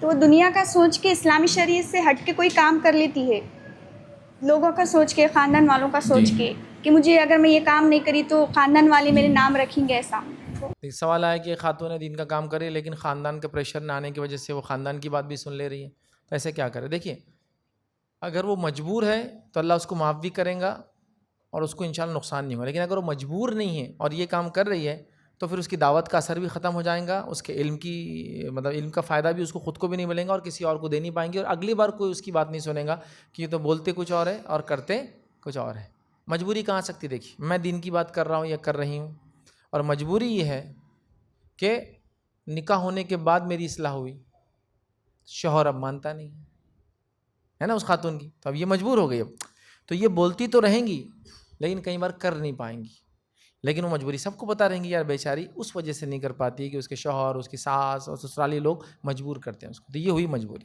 تو وہ دنیا کا سوچ کے اسلامی شریعت سے ہٹ کے کوئی کام کر لیتی ہے، لوگوں کا سوچ کے، خاندان والوں کا سوچ جی کے کہ مجھے اگر میں یہ کام نہیں کری تو خاندان والے میرے نام رکھیں گے ایسا. سوال آیا کہ خاتون دین کا کام کرے لیکن خاندان کے پریشر نہ آنے کی وجہ سے وہ خاندان کی بات بھی سن لے رہی ہے، تو ایسے کیا کرے؟ دیکھیے اگر وہ مجبور ہے تو اللہ اس کو معاف بھی کرے گا اور اس کو انشاءاللہ نقصان نہیں ہوگا، لیکن اگر وہ مجبور نہیں ہے اور یہ کام کر رہی ہے تو پھر اس کی دعوت کا اثر بھی ختم ہو جائے گا، اس کے علم کی علم کا فائدہ بھی اس کو خود کو بھی نہیں ملے گا اور کسی اور کو دے نہیں پائیں گے، اور اگلی بار کوئی اس کی بات نہیں سنے گا کہ یہ تو بولتے کچھ اور ہے اور کرتے کچھ اور ہے. مجبوری کہاں سکتی؟ دیکھیے میں دین کی بات کر رہا ہوں یا کر رہی ہوں، اور مجبوری یہ ہے کہ نکاح ہونے کے بعد میری اصلاح ہوئی، شوہر اب مانتا نہیں ہے نا اس خاتون کی، تو اب یہ مجبور ہو گئی، اب تو یہ بولتی تو رہیں گی لیکن کئی بار کر نہیں پائیں گی، لیکن وہ مجبوری سب کو بتا رہیں گی یار بیچاری اس وجہ سے نہیں کر پاتی کہ اس کے شوہر، اس کی ساس اور سسرالی لوگ مجبور کرتے ہیں اس کو، تو یہ ہوئی مجبوری.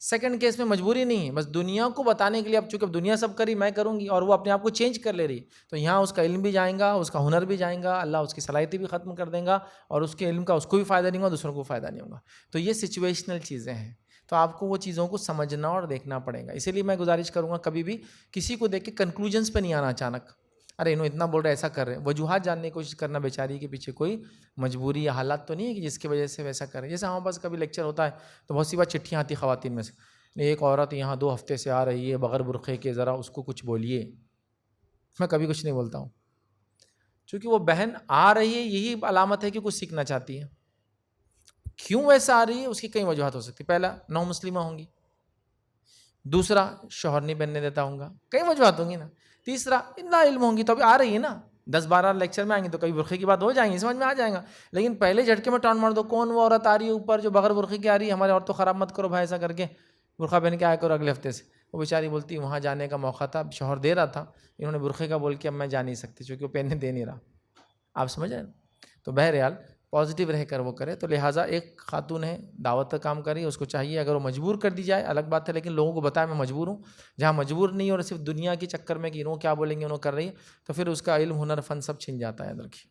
سیکنڈ کیس میں مجبوری نہیں ہے، بس دنیا کو بتانے کے لیے، اب چونکہ اب دنیا سب کری میں کروں گی اور وہ اپنے آپ کو چینج کر لے رہی، تو یہاں اس کا علم بھی جائیں گا، اس کا ہنر بھی جائیں گا، اللہ اس کی صلاحیتیں بھی ختم کر دیں گا اور اس کے علم کا اس کو بھی فائدہ نہیں ہوگا، دوسروں کو فائدہ نہیں ہوگا. تو یہ سچویشنل چیزیں ہیں، تو آپ کو وہ چیزوں کو سمجھنا اور دیکھنا پڑے گا. اسی لیے میں گزارش کروں گا کبھی بھی کسی کو دیکھ کے کنکلوژنس پہ نہیں آنا اچانک، ارے انہوں اتنا بول رہے ایسا کر رہے ہیں، وجوہات جاننے کی کوشش کرنا، بیچاری کے پیچھے کوئی مجبوری یا حالات تو نہیں ہے کہ جس کی وجہ سے ویسا کر رہے ہیں. جیسے ہمارے پاس کبھی لیکچر ہوتا ہے تو بہت سی بار چٹھیاں آتی خواتین میں سے، ایک عورت یہاں 2 ہفتے سے آ رہی ہے بغیر برقعے کے، ذرا اس کو کچھ بولیے. میں کبھی کچھ نہیں بولتا ہوں، چونکہ وہ بہن آ رہی ہے یہی علامت ہے کہ کچھ سیکھنا چاہتی ہے. کیوں ویسا آ رہی ہے اس کی کئی وجوہات ہو سکتی، پہلا نو مسلمہ ہوں گی، دوسرا شوہر نہیں بننے دیتا ہوں گا، کئی وجوہات ہوں گی نا، تیسرا نا علم ہوں گی، تو ابھی آ رہی ہے نا 10-12 لیکچر میں آئیں گی تو کبھی برقعے کی بات ہو جائیں گی، سمجھ میں آ جائیں گا. لیکن پہلے جھٹکے میں ٹان مار دو، کون وہ عورت آ رہی ہے اوپر جو بغیر برقعے کی آ رہی ہے، ہمارے عورت تو خراب مت کرو بھائی ایسا کر کے، برقعہ پہن کے آیا کرو اگلے ہفتے سے. وہ بیچاری بولتی وہاں جانے کا موقع تھا، شوہر دے رہا تھا، انہوں نے برقعے کا بول کے اب میں جا نہیں سکتی چونکہ وہ پہننے دے نہیں رہا. آپ سمجھ رہے ہیں؟ تو بہرحال پازیٹیو رہ کر وہ کرے. تو لہٰذا ایک خاتون ہے دعوت کا کام کری، اس کو چاہیے اگر وہ مجبور کر دی جائے الگ بات ہے، لیکن لوگوں کو بتایا میں مجبور ہوں. جہاں مجبور نہیں اور صرف دنیا کے چکر میں کہ انہوں کیا بولیں گے انہوں کر رہی ہے، تو پھر اس کا علم، ہنر، فن سب چھن جاتا ہے. یاد رکھیے.